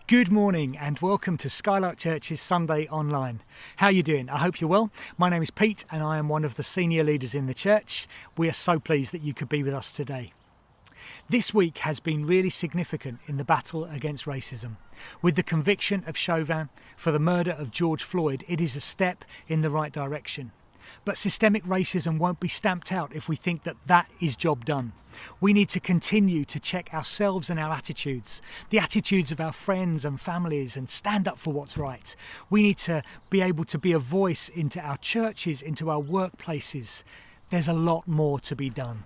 Good morning and welcome to Skylark Church's Sunday Online. How are you doing? I hope you're well. My name is Pete and I am one of the senior leaders in the church. We are so pleased that you could be with us today. This week has been really significant in the battle against racism. With the conviction of Chauvin for the murder of George Floyd, it is a step in the right direction. But systemic racism won't be stamped out if we think that that is job done. We need to continue to check ourselves and our attitudes, the attitudes of our friends and families, and stand up for what's right. We need to be able to be a voice into our churches, into our workplaces. There's a lot more to be done.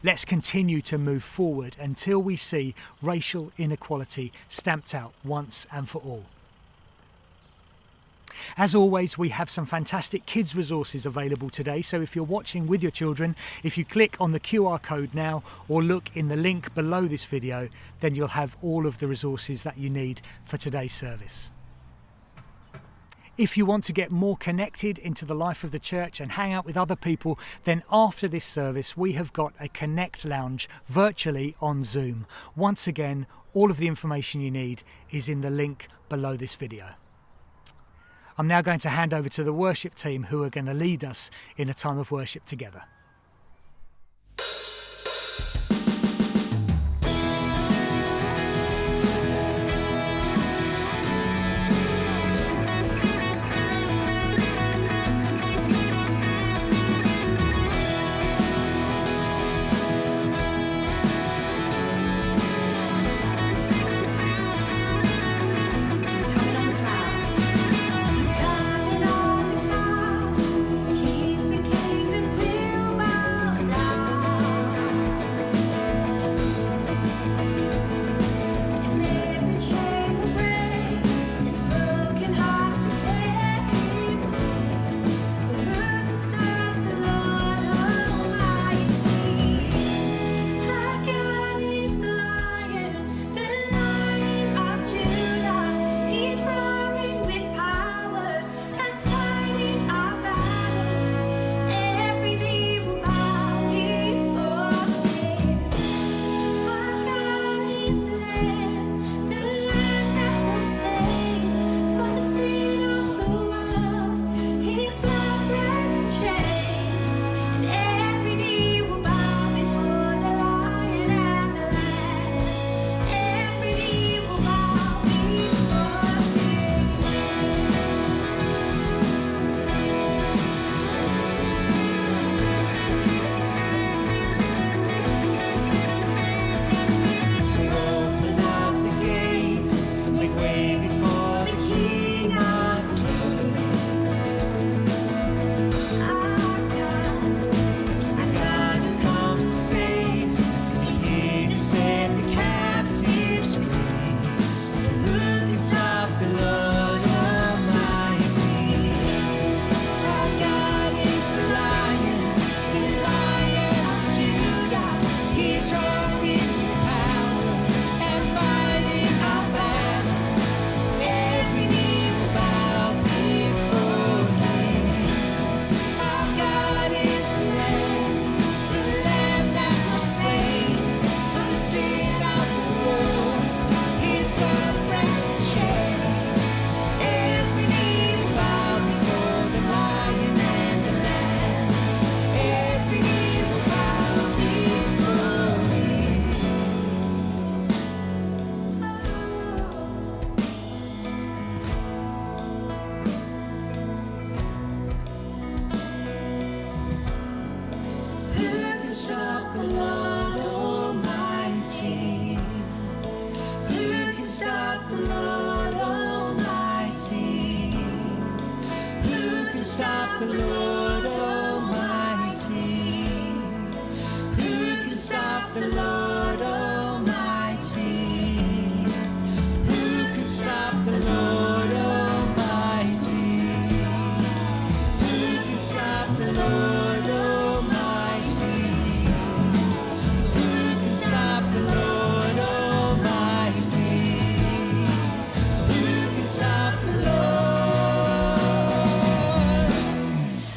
Let's continue to move forward until we see racial inequality stamped out once and for all. As always, we have some fantastic kids resources available today, so if you're watching with your children, if you click on the QR code now or look in the link below this video, then you'll have all of the resources that you need for today's service. If you want to get more connected into the life of the church and hang out with other people, then after this service we have got a Connect Lounge virtually on Zoom. Once again, all of the information you need is in the link below this video. I'm now going to hand over to the worship team who are going to lead us in a time of worship together.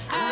I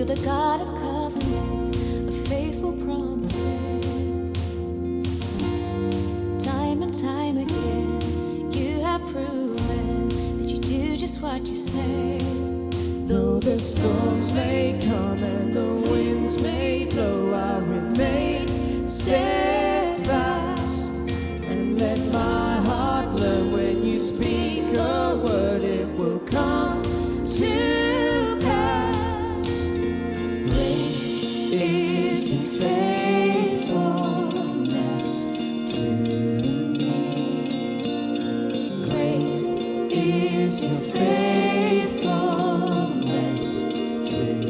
the God of covenant, of faithful promises. Time and time again, you have proven that you do just what you say. Though the storms may come and the winds may blow, I'll remain steadfast and let my heart learn when you speak a word, it will come to pass. Great is your faithfulness to me. Great is your faithfulness to me.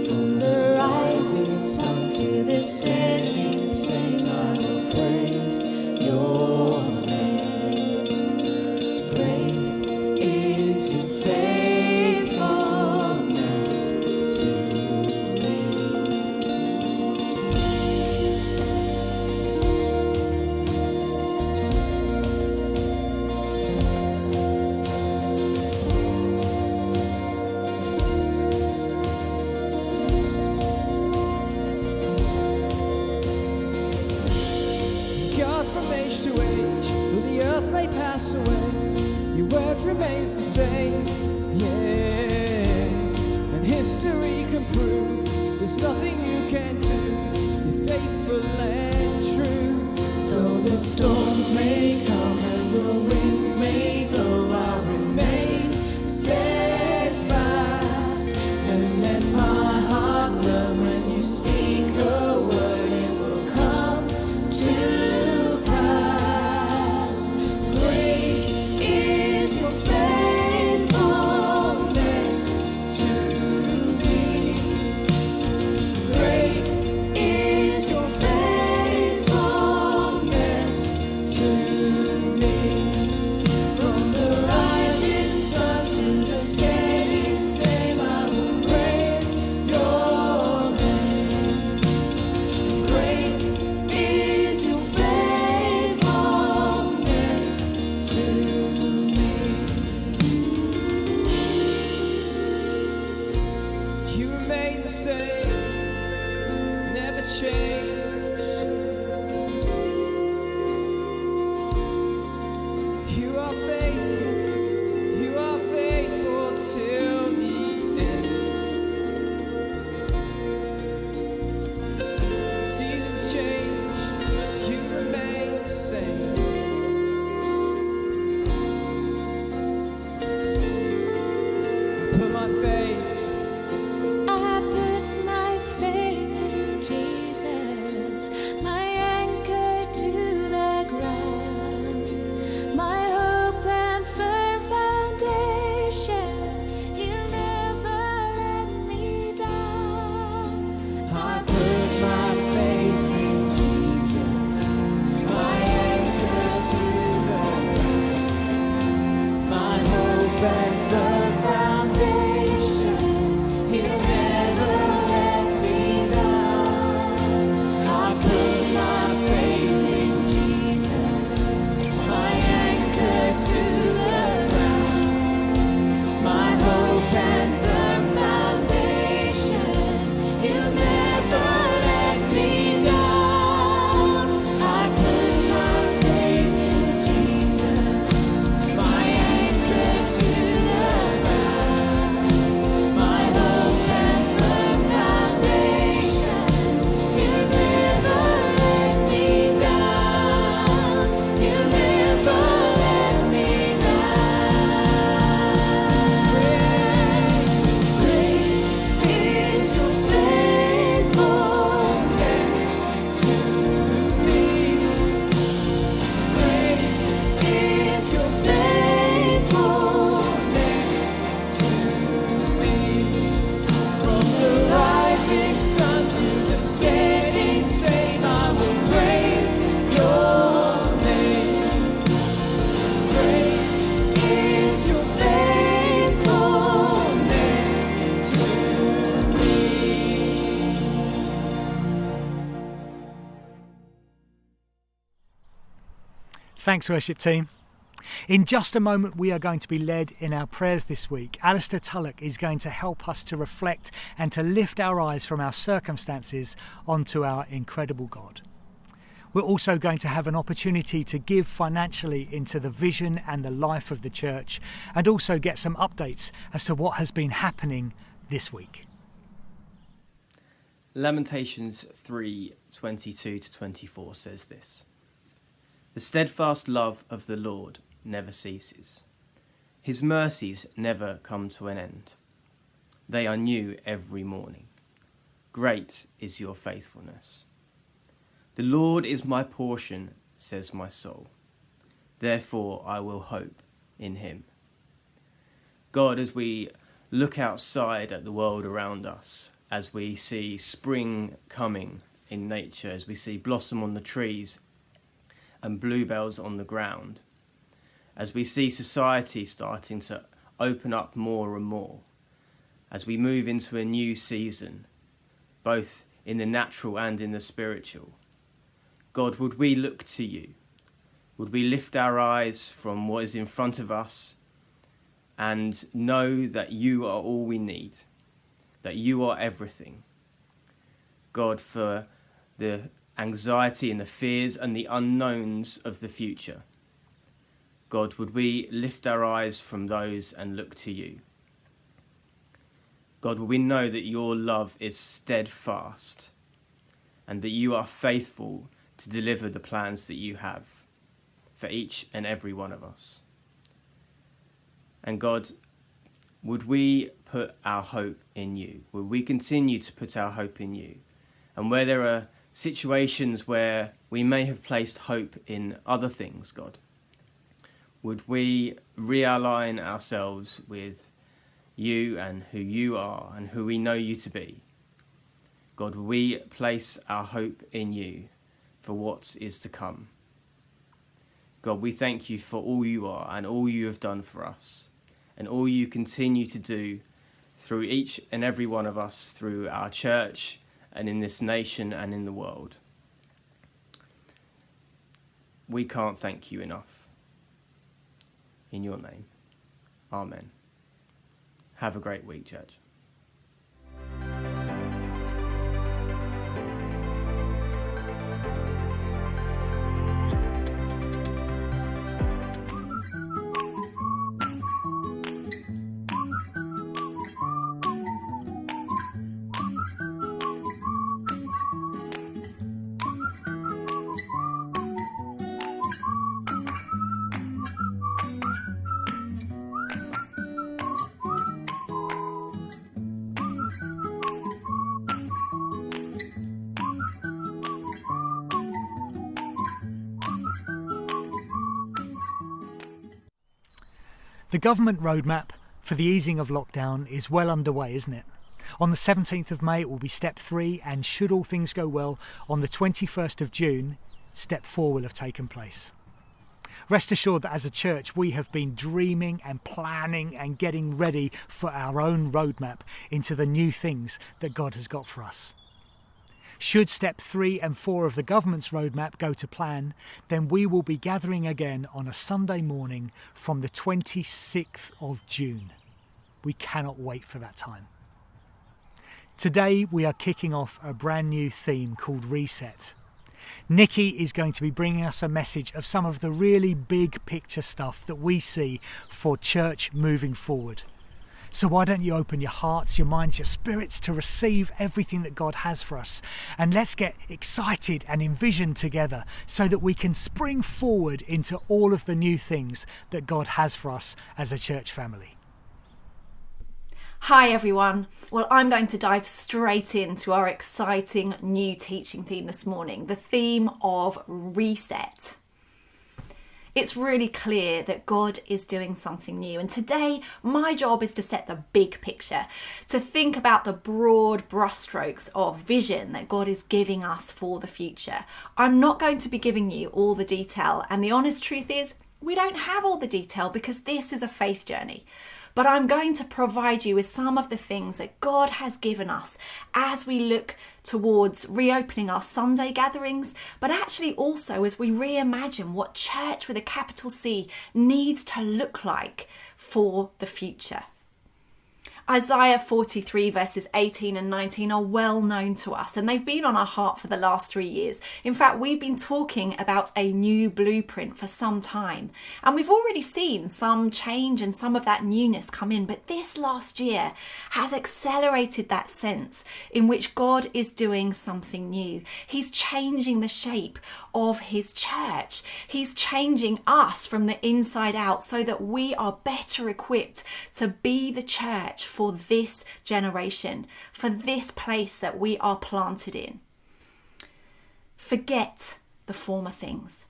From the rising sun to the setting sun, I will praise your name. Great is your faithfulness to me. God, from age to age, though the earth may pass away, your word remains the same. Yeah, and history can prove there's nothing you can do. You're faithful and true. Though the storms may come and the winds may blow, I'll remain steadfast and let my heart learn when you speak a word, it will come to pass. Great is your faithfulness to me. Great is your faithfulness to me. From the rising sun to the setting same, I will praise your name. Great is your faithfulness to me. You remain the same, never change. You are faithful till the end. Seasons change, you remain the same. Put my faith. I put my faith in Jesus, my anchor to the ground, my hope and firm foundation. He'll never let me down. I put my faith in Jesus, my anchor to the ground, my hope and firm foundation. He'll never let me down. I put my faith in Jesus, my anchor to the ground, my hope and firm foundation. He'll never let me down. I put my faith in Jesus, my anchor to the ground, my hope and firm foundation. He'll never let me down. He'll never let me down. Great is your faithfulness to me. Great is your faithfulness to me. From the rising sun to the setting same, I will praise your name. Great is your faithfulness to me. Thanks, worship team. In just a moment, we are going to be led in our prayers this week. Alistair Tulloch is going to help us to reflect and to lift our eyes from our circumstances onto our incredible God. We're also going to have an opportunity to give financially into the vision and the life of the church, and also get some updates as to what has been happening this week. Lamentations 3:22-24 says this: "The steadfast love of the Lord never ceases. His mercies never come to an end. They are new every morning. Great is your faithfulness. The Lord is my portion, says my soul. Therefore I will hope in him." God, as we look outside at the world around us, as we see spring coming in nature, as we see blossom on the trees and bluebells on the ground, as we see society starting to open up more and more, as we move into a new season, both in the natural and in the spiritual, God, would we look to you? Would we lift our eyes from what is in front of us and know that you are all we need, that you are everything? God, for the anxiety and the fears and the unknowns of the future, God, would we lift our eyes from those and look to you? God, would we know that your love is steadfast and that you are faithful to deliver the plans that you have for each and every one of us? And God, would we put our hope in you? Would we continue to put our hope in you? And where there are situations where we may have placed hope in other things, God, would we realign ourselves with you and who you are and who we know you to be? God, would we place our hope in you for what is to come? God, we thank you for all you are and all you have done for us and all you continue to do through each and every one of us, through our church and in this nation and in the world. We can't thank you enough. In your name, amen. Have a great week, church. The government roadmap for the easing of lockdown is well underway, isn't it? On the 17th of May it will be step 3, and should all things go well, on the 21st of June, step 4 will have taken place. Rest assured that as a church we have been dreaming and planning and getting ready for our own roadmap into the new things that God has got for us. Should step 3 and 4 of the government's roadmap go to plan, then we will be gathering again on a Sunday morning from the 26th of June. We cannot wait for that time. Today we are kicking off a brand new theme called Reset. Nicki is going to be bringing us a message of some of the really big picture stuff that we see for church moving forward. So why don't you open your hearts, your minds, your spirits to receive everything that God has for us, and let's get excited and envisioned together so that we can spring forward into all of the new things that God has for us as a church family. Hi everyone. Well, I'm going to dive straight into our exciting new teaching theme this morning, the theme of reset. It's really clear that God is doing something new, and today my job is to set the big picture, to think about the broad brushstrokes of vision that God is giving us for the future. I'm not going to be giving you all the detail, and the honest truth is we don't have all the detail because this is a faith journey. but I'm going to provide you with some of the things that God has given us as we look towards reopening our Sunday gatherings, but actually also as we reimagine what church with a capital C needs to look like for the future. Isaiah 43 verses 18 and 19 are well known to us, and they've been on our heart for the last 3 years. In fact, we've been talking about a new blueprint for some time, and we've already seen some change and some of that newness come in, but this last year has accelerated that sense in which God is doing something new. He's changing the shape of his church. He's changing us from the inside out so that we are better equipped to be the church for this generation, for this place that we are planted in. Forget the former things.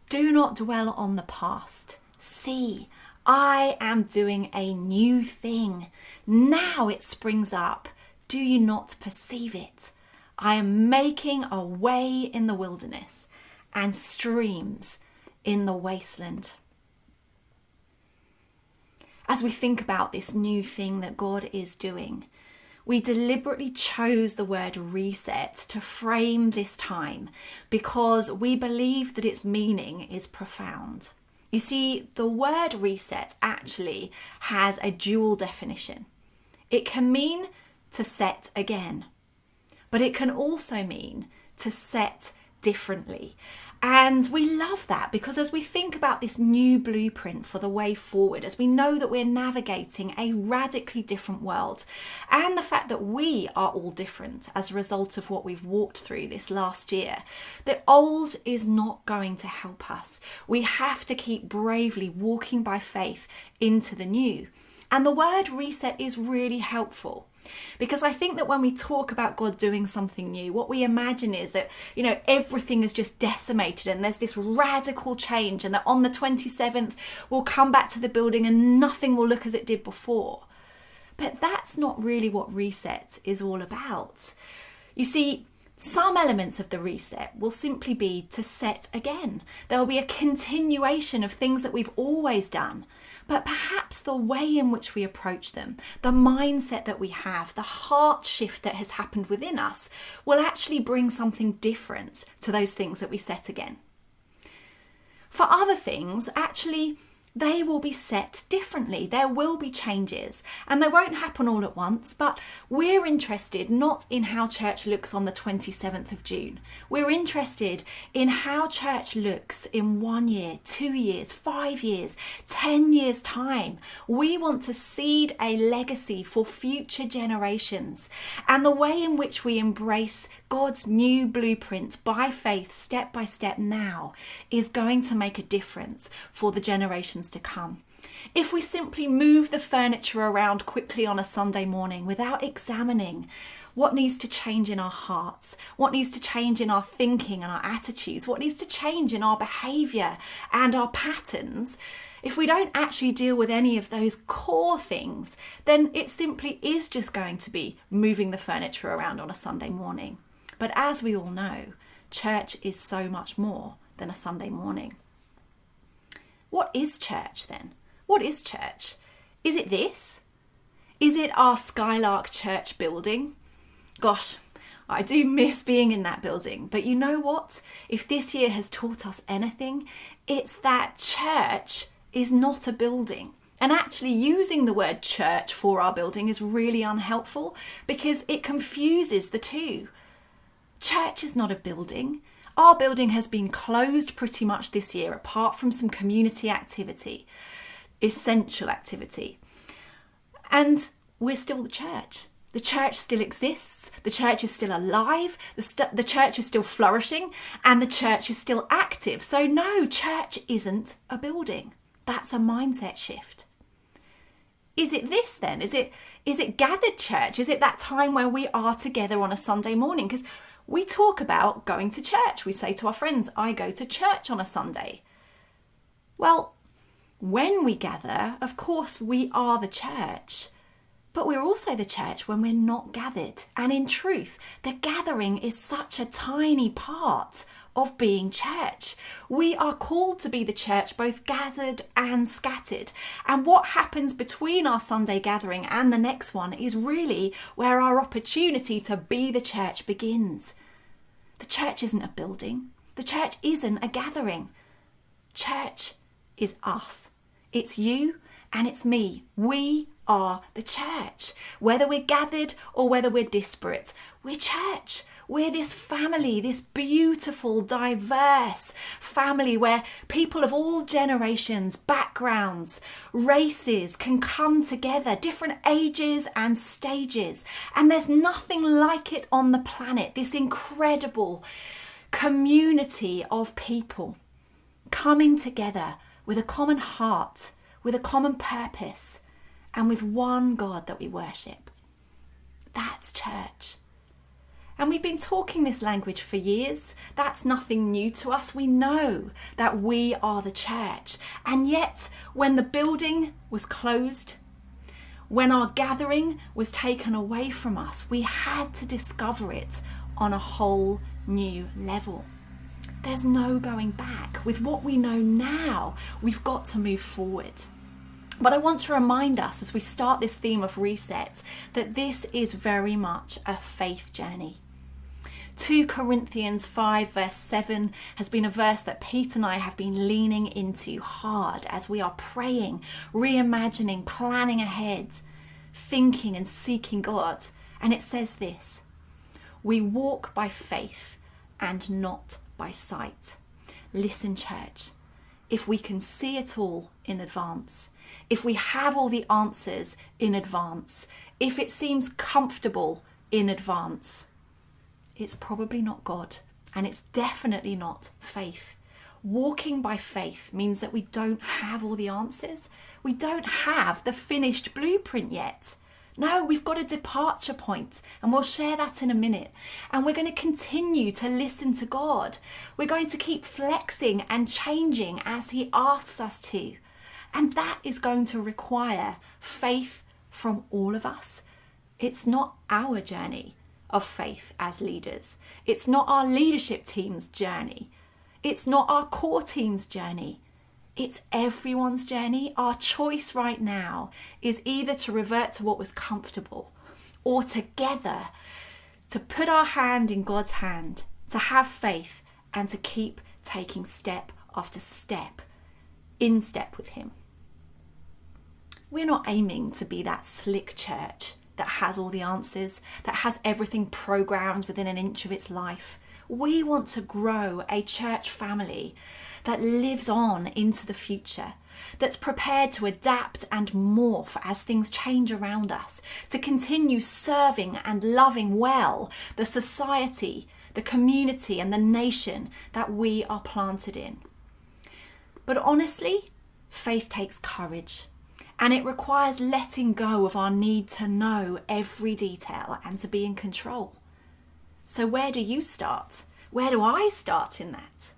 Do not dwell on the past. See, I am doing a new thing. Now it springs up. Do you not perceive it? I am making a way in the wilderness and streams in the wasteland. As we think about this new thing that God is doing, we deliberately chose the word reset to frame this time because we believe that its meaning is profound. You see, the word reset actually has a dual definition. It can mean to set again, but it can also mean to set differently. And we love that because as we think about this new blueprint for the way forward, as we know that we're navigating a radically different world, and the fact that we are all different as a result of what we've walked through this last year, the old is not going to help us. We have to keep bravely walking by faith into the new. And the word reset is really helpful. Because I think that when we talk about God doing something new, what we imagine is that, everything is just decimated and there's this radical change, and that on the 27th we'll come back to the building and nothing will look as it did before. But that's not really what reset is all about. You see, some elements of the reset will simply be to set again. There will be a continuation of things that we've always done, but perhaps the way in which we approach them, the mindset that we have, the heart shift that has happened within us will actually bring something different to those things that we set again. For other things, actually, they will be set differently. There will be changes and they won't happen all at once, but we're interested not in how church looks on the 27th of June. We're interested in how church looks in 1 year, 2 years, 5 years, 10 years time. We want to seed a legacy for future generations, and the way in which we embrace God's new blueprint by faith, step by step now, is going to make a difference for the generations to come. If we simply move the furniture around quickly on a Sunday morning without examining what needs to change in our hearts, what needs to change in our thinking and our attitudes, what needs to change in our behaviour and our patterns, if we don't actually deal with any of those core things, then it simply is just going to be moving the furniture around on a Sunday morning. But as we all know, church is so much more than a Sunday morning. What is church then? What is church? Is it this? Is it our Skylark Church building? Gosh, I do miss being in that building. But you know what? If this year has taught us anything, it's that church is not a building. And actually using the word church for our building is really unhelpful because it confuses the two. Church is not a building. Our building has been closed pretty much this year, apart from some community activity, essential activity. And we're still the church. The church still exists. The church is still alive. The church is still flourishing, and the church is still active. So no, church isn't a building. That's a mindset shift. Is it this then? Is it gathered church? Is it that time where we are together on a Sunday morning? Because we talk about going to church. We say to our friends, I go to church on a Sunday. Well, when we gather, of course, we are the church. But we're also the church when we're not gathered. And in truth, the gathering is such a tiny part of being church. We are called to be the church, both gathered and scattered. And what happens between our Sunday gathering and the next one is really where our opportunity to be the church begins. The church isn't a building. The church isn't a gathering. Church is us. It's you and it's me. We are the church. Whether we're gathered or whether we're disparate, we're church. We're this family, this beautiful, diverse family where people of all generations, backgrounds, races can come together, different ages and stages. And there's nothing like it on the planet, this incredible community of people coming together with a common heart, with a common purpose, and with one God that we worship. That's church. And we've been talking this language for years. That's nothing new to us. We know that we are the church. And yet, when the building was closed, when our gathering was taken away from us, we had to discover it on a whole new level. There's no going back. With what we know now, we've got to move forward. But I want to remind us as we start this theme of reset that this is very much a faith journey. 2 Corinthians 5 verse 7 has been a verse that Pete and I have been leaning into hard as we are praying, reimagining, planning ahead, thinking and seeking God. And it says this: we walk by faith and not by sight. Listen, church, if we can see it all in advance, if we have all the answers in advance, if it seems comfortable in advance, it's probably not God, and it's definitely not faith. Walking by faith means that we don't have all the answers. We don't have the finished blueprint yet. No, we've got a departure point, and we'll share that in a minute. And we're going to continue to listen to God. We're going to keep flexing and changing as He asks us to. And that is going to require faith from all of us. It's not our journey of faith as leaders. It's not our leadership team's journey. It's not our core team's journey. It's everyone's journey. Our choice right now is either to revert to what was comfortable or together to put our hand in God's hand, to have faith and to keep taking step after step in step with Him. We're not aiming to be that slick church that has all the answers, that has everything programmed within an inch of its life. We want to grow a church family that lives on into the future, that's prepared to adapt and morph as things change around us, to continue serving and loving well the society, the community and the nation that we are planted in. But honestly, faith takes courage. And it requires letting go of our need to know every detail and to be in control. So where do you start? Where do I start in that?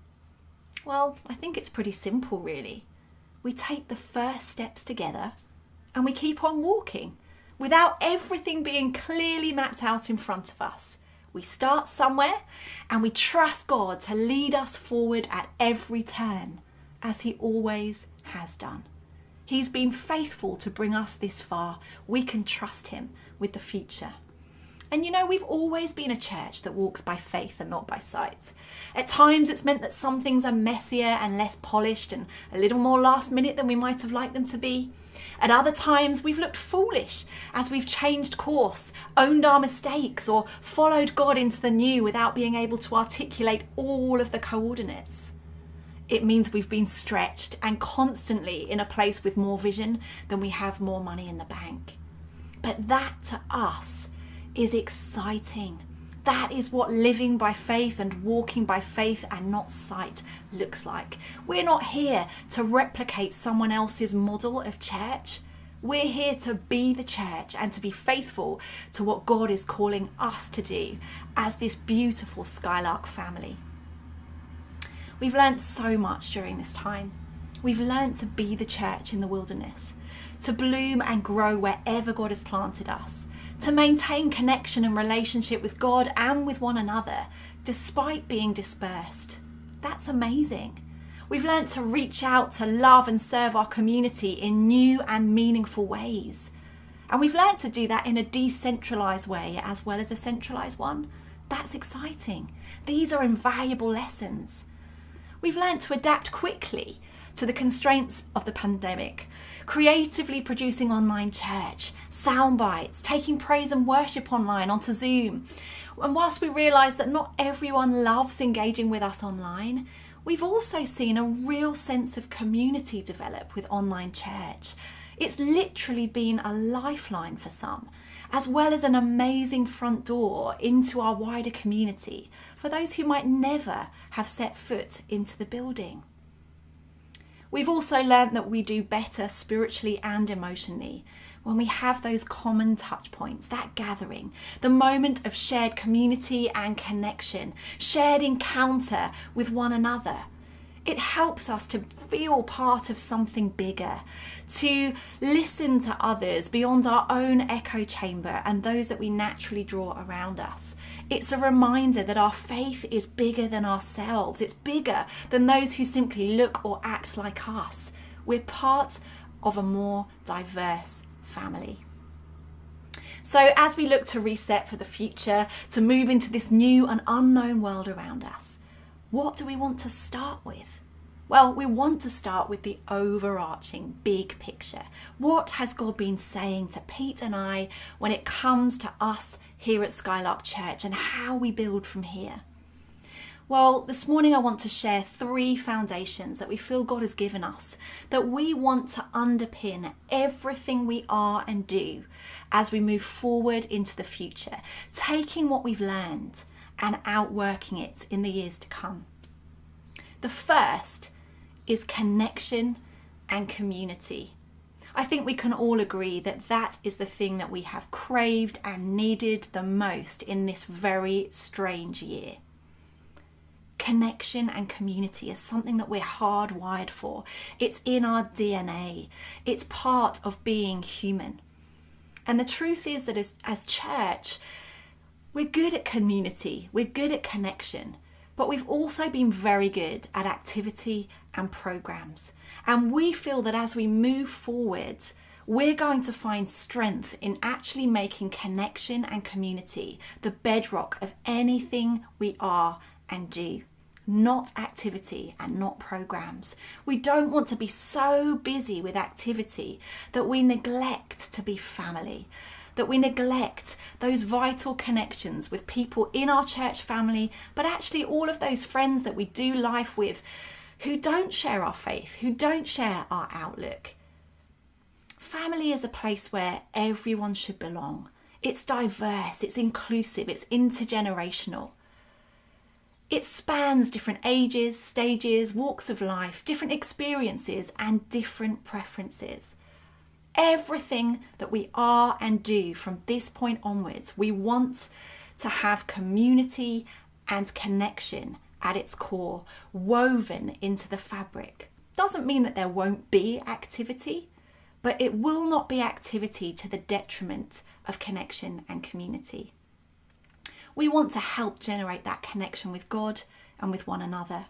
Well, I think it's pretty simple, really. We take the first steps together and we keep on walking without everything being clearly mapped out in front of us. We start somewhere and we trust God to lead us forward at every turn, as He always has done. He's been faithful to bring us this far. We can trust Him with the future. And you know, we've always been a church that walks by faith and not by sight. At times it's meant that some things are messier and less polished and a little more last minute than we might have liked them to be. At other times we've looked foolish as we've changed course, owned our mistakes, or followed God into the new without being able to articulate all of the coordinates. It means we've been stretched and constantly in a place with more vision than we have more money in the bank. But that to us is exciting. That is what living by faith and walking by faith and not sight looks like. We're not here to replicate someone else's model of church. We're here to be the church and to be faithful to what God is calling us to do as this beautiful Skylark family. We've learnt so much during this time. We've learnt to be the church in the wilderness, to bloom and grow wherever God has planted us, to maintain connection and relationship with God and with one another, despite being dispersed. That's amazing. We've learnt to reach out to love and serve our community in new and meaningful ways. And we've learnt to do that in a decentralised way as well as a centralised one. That's exciting. These are invaluable lessons. We've learnt to adapt quickly to the constraints of the pandemic, creatively producing online church, sound bites, taking praise and worship online onto Zoom. And whilst we realise that not everyone loves engaging with us online, we've also seen a real sense of community develop with online church. It's literally been a lifeline for some, as well as an amazing front door into our wider community for those who might never have set foot into the building. We've also learnt that we do better spiritually and emotionally when we have those common touch points, that gathering, the moment of shared community and connection, shared encounter with one another. It helps us to feel part of something bigger, to listen to others beyond our own echo chamber and those that we naturally draw around us. It's a reminder that our faith is bigger than ourselves. It's bigger than those who simply look or act like us. We're part of a more diverse family. So as we look to reset for the future, to move into this new and unknown world around us, what do we want to start with? Well, we want to start with the overarching big picture. What has God been saying to Pete and I when it comes to us here at Skylark Church and how we build from here? Well, this morning I want to share 3 foundations that we feel God has given us, that we want to underpin everything we are and do as we move forward into the future, taking what we've learned and outworking it in the years to come. The first is connection and community. I think we can all agree that that is the thing that we have craved and needed the most in this very strange year. Connection and community is something that we're hardwired for. It's in our DNA. It's part of being human. And the truth is that as church, we're good at community, we're good at connection, but we've also been very good at activity and programs. And we feel that as we move forward, we're going to find strength in actually making connection and community the bedrock of anything we are and do, not activity and not programs. We don't want to be so busy with activity that we neglect to be family, that we neglect those vital connections with people in our church family, but actually all of those friends that we do life with who don't share our faith, who don't share our outlook. Family is a place where everyone should belong. It's diverse, it's inclusive, it's intergenerational. It spans different ages, stages, walks of life, different experiences and different preferences. Everything that we are and do from this point onwards, we want to have community and connection at its core, woven into the fabric. Doesn't mean that there won't be activity, but it will not be activity to the detriment of connection and community. We want to help generate that connection with God and with one another.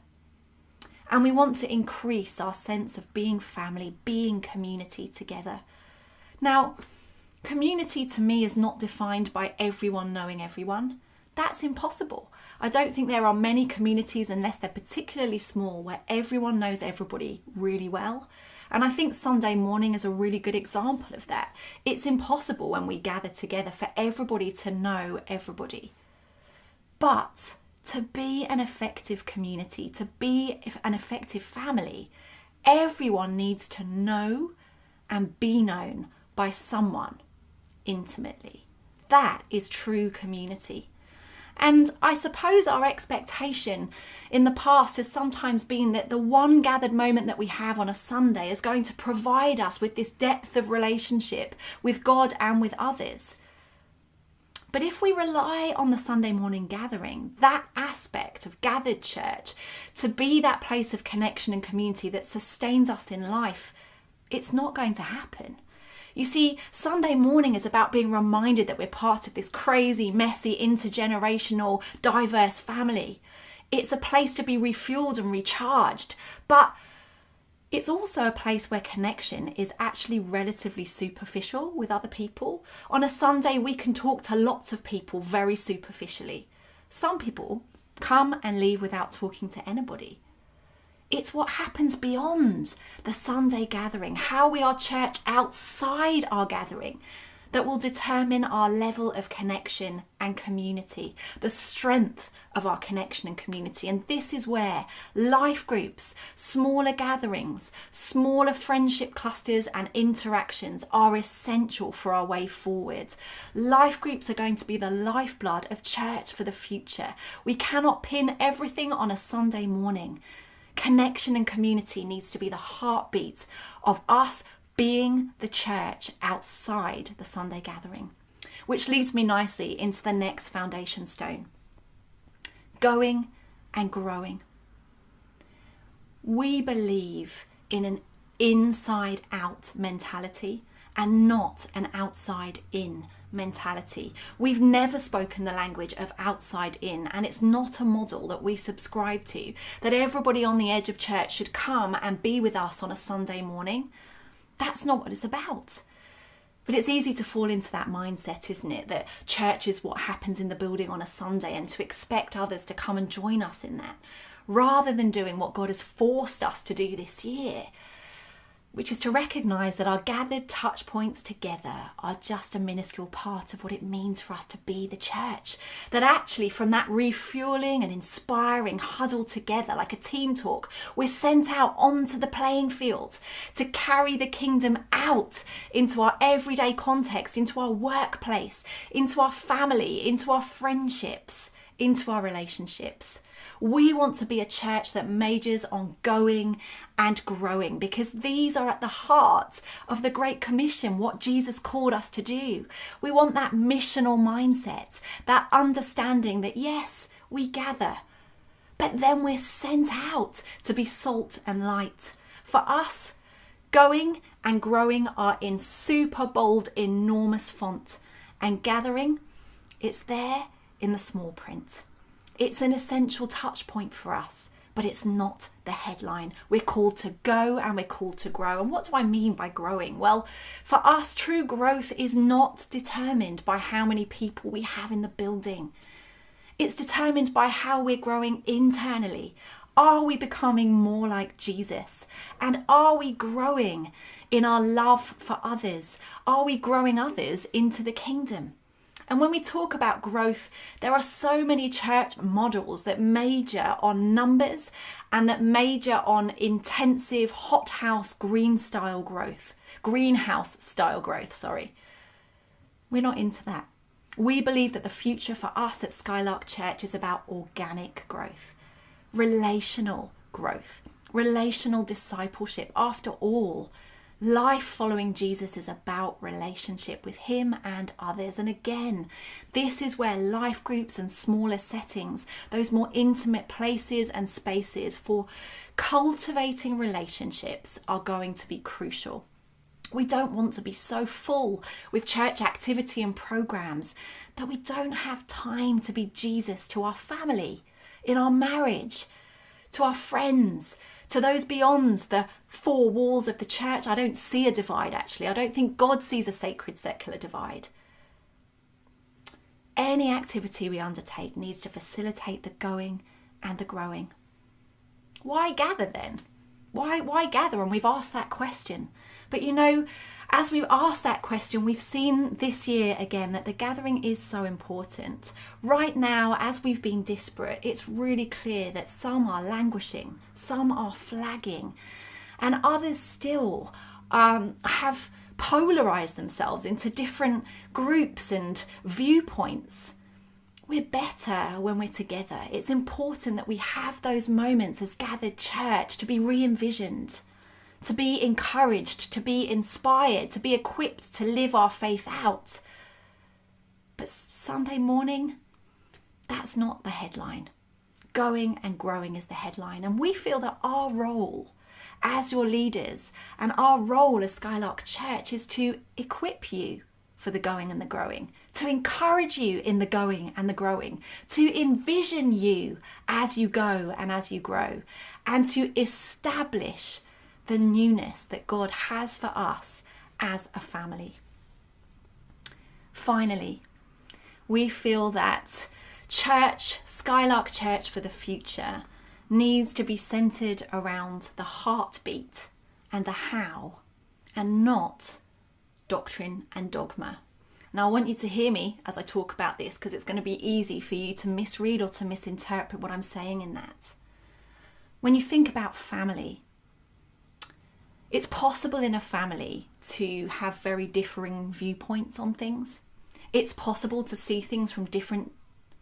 And we want to increase our sense of being family, being community together. Now, community to me is not defined by everyone knowing everyone. That's impossible. I don't think there are many communities, unless they're particularly small, where everyone knows everybody really well. And I think Sunday morning is a really good example of that. It's impossible when we gather together for everybody to know everybody. But to be an effective community, to be an effective family, everyone needs to know and be known by someone intimately. That is true community. And I suppose our expectation in the past has sometimes been that the one gathered moment that we have on a Sunday is going to provide us with this depth of relationship with God and with others. But if we rely on the Sunday morning gathering, that aspect of gathered church, to be that place of connection and community that sustains us in life, it's not going to happen. You see, Sunday morning is about being reminded that we're part of this crazy, messy, intergenerational, diverse family. It's a place to be refueled and recharged. But it's also a place where connection is actually relatively superficial with other people. On a Sunday, we can talk to lots of people very superficially. Some people come and leave without talking to anybody. It's what happens beyond the Sunday gathering, how we are church outside our gathering, that will determine our level of connection and community, the strength of our connection and community. And this is where life groups, smaller gatherings, smaller friendship clusters and interactions are essential for our way forward. Life groups are going to be the lifeblood of church for the future. We cannot pin everything on a Sunday morning. Connection and community needs to be the heartbeat of us being the church outside the Sunday gathering. Which leads me nicely into the next foundation stone. Going and growing. We believe in an inside-out mentality and not an outside-in mentality. We've never spoken the language of outside in, and it's not a model that we subscribe to, that everybody on the edge of church should come and be with us on a Sunday morning. That's not what it's about. But it's easy to fall into that mindset, isn't it? That church is what happens in the building on a Sunday, and to expect others to come and join us in that, rather than doing what God has forced us to do this year, which is to recognise that our gathered touch points together are just a minuscule part of what it means for us to be the church. That actually from that refueling and inspiring huddle together like a team talk, we're sent out onto the playing field to carry the kingdom out into our everyday context, into our workplace, into our family, into our friendships, into our relationships. We want to be a church that majors on going and growing, because these are at the heart of the Great Commission, what Jesus called us to do. We want that missional mindset, that understanding that yes, we gather, but then we're sent out to be salt and light. For us, going and growing are in super bold, enormous font, and gathering, it's there in the small print. It's an essential touch point for us, but it's not the headline. We're called to go and we're called to grow. And what do I mean by growing? Well, for us, true growth is not determined by how many people we have in the building. It's determined by how we're growing internally. Are we becoming more like Jesus? And are we growing in our love for others? Are we growing others into the kingdom? And when we talk about growth, there are so many church models that major on numbers and that major on intensive hothouse greenhouse style growth. We're not into that. We believe that the future for us at Skylark Church is about organic growth, relational growth, relational discipleship. After all, life following Jesus is about relationship with him and others. And again, this is where life groups and smaller settings, those more intimate places and spaces for cultivating relationships, are going to be crucial. We don't want to be so full with church activity and programs that we don't have time to be Jesus to our family, in our marriage, to our friends, to those beyond the four walls of the church. I don't see a divide, actually. I don't think God sees a sacred secular divide. Any activity we undertake needs to facilitate the going and the growing. Why gather then? Why gather? And we've asked that question. But you know, as we've asked that question, we've seen this year again that the gathering is so important. Right now, as we've been disparate, it's really clear that some are languishing, some are flagging, and others still have polarized themselves into different groups and viewpoints. We're better when we're together. It's important that we have those moments as gathered church to be re-envisioned, to be encouraged, to be inspired, to be equipped to live our faith out. But Sunday morning, that's not the headline. Going and growing is the headline. And we feel that our role as your leaders and our role as Skylark Church is to equip you for the going and the growing, to encourage you in the going and the growing, to envision you as you go and as you grow, and to establish the newness that God has for us as a family. Finally, we feel that church, Skylark Church for the future, needs to be centred around the heartbeat and the how, and not doctrine and dogma. Now I want you to hear me as I talk about this, because it's going to be easy for you to misread or to misinterpret what I'm saying in that. When you think about family, it's possible in a family to have very differing viewpoints on things. It's possible to see things from different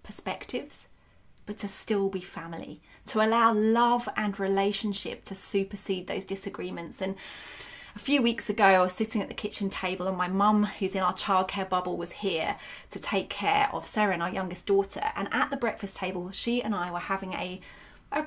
perspectives, but to still be family, to allow love and relationship to supersede those disagreements. And a few weeks ago, I was sitting at the kitchen table and my mum, who's in our childcare bubble, was here to take care of Sarah and our youngest daughter. And at the breakfast table, she and I were having a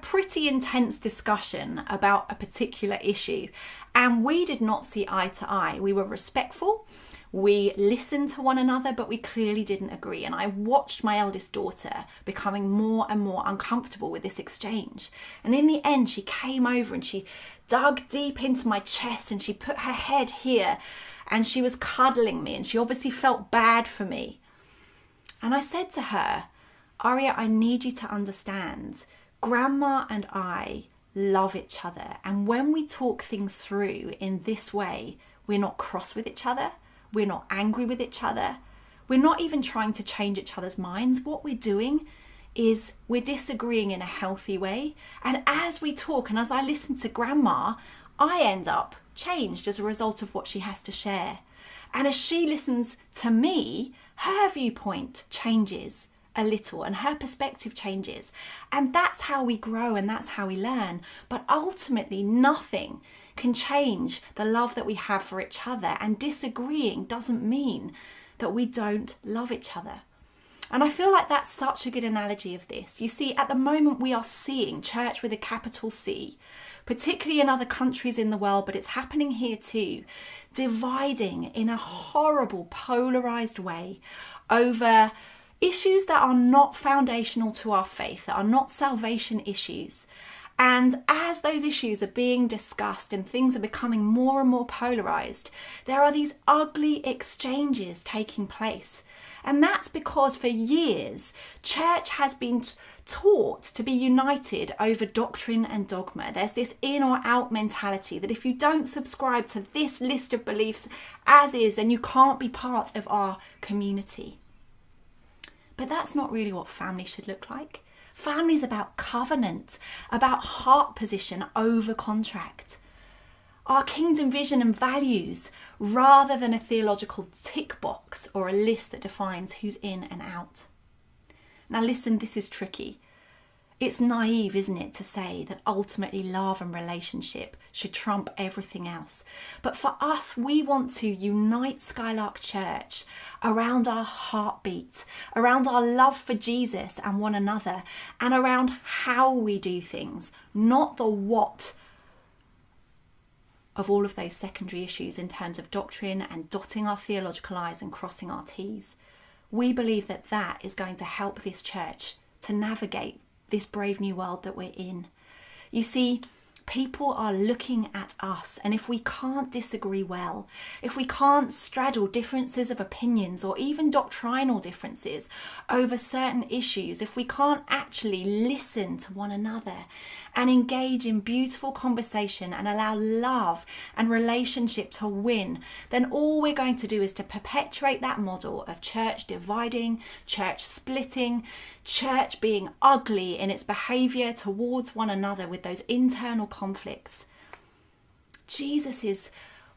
pretty intense discussion about a particular issue. And we did not see eye to eye. We were respectful. We listened to one another, but we clearly didn't agree. And I watched my eldest daughter becoming more and more uncomfortable with this exchange. And in the end, she came over and she dug deep into my chest and she put her head here and she was cuddling me and she obviously felt bad for me. And I said to her, Aria, I need you to understand, Grandma and I love each other. And when we talk things through in this way, we're not cross with each other. We're not angry with each other. We're not even trying to change each other's minds. What we're doing is we're disagreeing in a healthy way. And as we talk and as I listen to Grandma, I end up changed as a result of what she has to share. And as she listens to me, her viewpoint changes a little and her perspective changes. And that's how we grow and that's how we learn. But ultimately, nothing can change the love that we have for each other, and disagreeing doesn't mean that we don't love each other. And I feel like that's such a good analogy of this. You see, at the moment we are seeing church with a capital C, particularly in other countries in the world, but it's happening here too, dividing in a horrible, polarized way over issues that are not foundational to our faith, that are not salvation issues. And as those issues are being discussed and things are becoming more and more polarized, there are these ugly exchanges taking place. And that's because for years, church has been taught to be united over doctrine and dogma. There's this in or out mentality that if you don't subscribe to this list of beliefs as is, then you can't be part of our community. But that's not really what family should look like. Family is about covenant, about heart position over contract. Our kingdom vision and values, rather than a theological tick box or a list that defines who's in and out. Now listen, this is tricky. It's naive, isn't it, to say that ultimately love and relationship should trump everything else. But for us, we want to unite Skylark Church around our heartbeat, around our love for Jesus and one another, and around how we do things, not the what of all of those secondary issues in terms of doctrine and dotting our theological I's and crossing our T's. We believe that that is going to help this church to navigate this brave new world that we're in. You see, people are looking at us, and if we can't disagree well, if we can't straddle differences of opinions or even doctrinal differences over certain issues, if we can't actually listen to one another and engage in beautiful conversation and allow love and relationship to win, then all we're going to do is to perpetuate that model of church dividing, church splitting, church being ugly in its behaviour towards one another with those internal conflicts.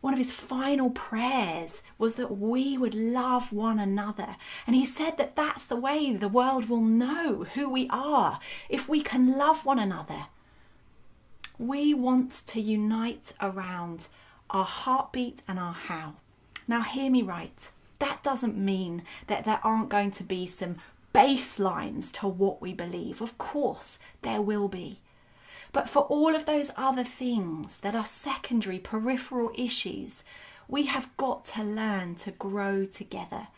One of his final prayers was that we would love one another. And he said that that's the way the world will know who we are, if we can love one another. We want to unite around our heartbeat and our how. Now hear me right. That doesn't mean that there aren't going to be some baselines to what we believe. Of course, there will be. But for all of those other things that are secondary, peripheral issues, We have got to learn to grow together.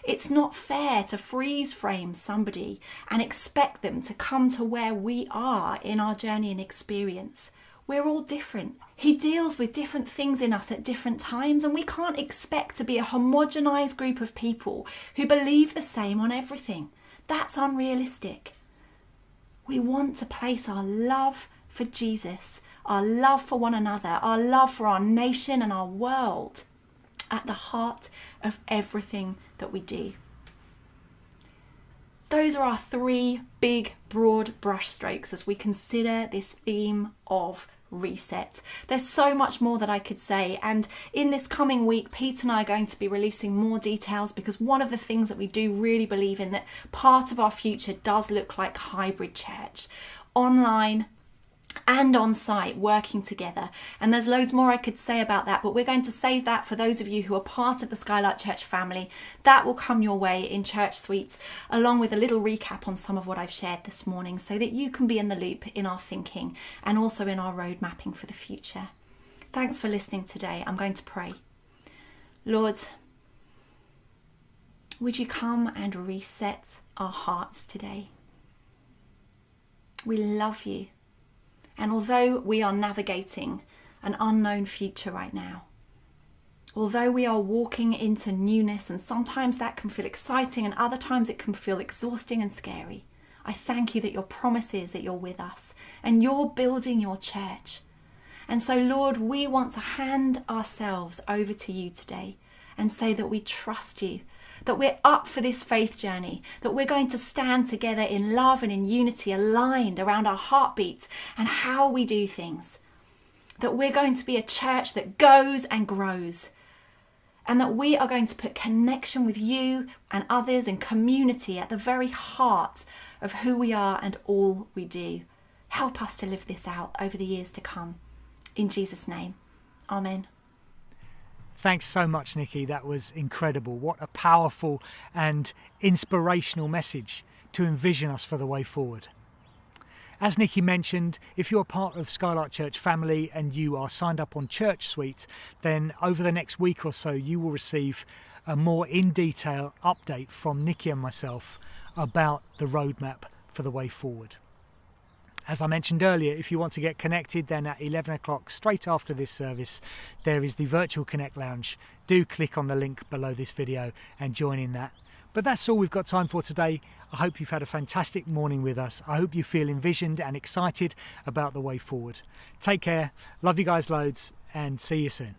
It's not fair to freeze frame somebody and expect them to come to where we are in our journey and experience. We're all different. He deals with different things in us at different times, and we can't expect to be a homogenized group of people who believe the same on everything. That's unrealistic. We want to place our love for Jesus, our love for one another, our love for our nation and our world at the heart of everything that we do. Those are our three big, broad brushstrokes as we consider this theme of reset. There's so much more that I could say, and in this coming week, Pete and I are going to be releasing more details, because one of the things that we do really believe in, that part of our future does look like hybrid church, online and on site, working together. And there's loads more I could say about that, but we're going to save that for those of you who are part of the Skylark Church family. That will come your way in Church Suites, along with a little recap on some of what I've shared this morning, so that you can be in the loop in our thinking and also in our road mapping for the future. Thanks for listening today. I'm going to pray. Lord, would you come and reset our hearts today? We love you. And although we are navigating an unknown future right now, although we are walking into newness, and sometimes that can feel exciting and other times it can feel exhausting and scary, I thank you that your promise is that you're with us and you're building your church. And so, Lord, we want to hand ourselves over to you today and say that we trust you, that we're up for this faith journey, that we're going to stand together in love and in unity, aligned around our heartbeats and how we do things, that we're going to be a church that goes and grows, and that we are going to put connection with you and others and community at the very heart of who we are and all we do. Help us to live this out over the years to come. In Jesus' name, amen. Thanks so much, Nicki. That was incredible. What a powerful and inspirational message to envision us for the way forward. As Nicki mentioned, if you're part of Skylark Church family and you are signed up on Church Suite, then over the next week or so you will receive a more in-detail update from Nicki and myself about the roadmap for the way forward. As I mentioned earlier, if you want to get connected, then at 11 o'clock, straight after this service, there is the Virtual Connect Lounge. Do click on the link below this video and join in that. But that's all we've got time for today. I hope you've had a fantastic morning with us. I hope you feel envisioned and excited about the way forward. Take care, love you guys loads, and see you soon.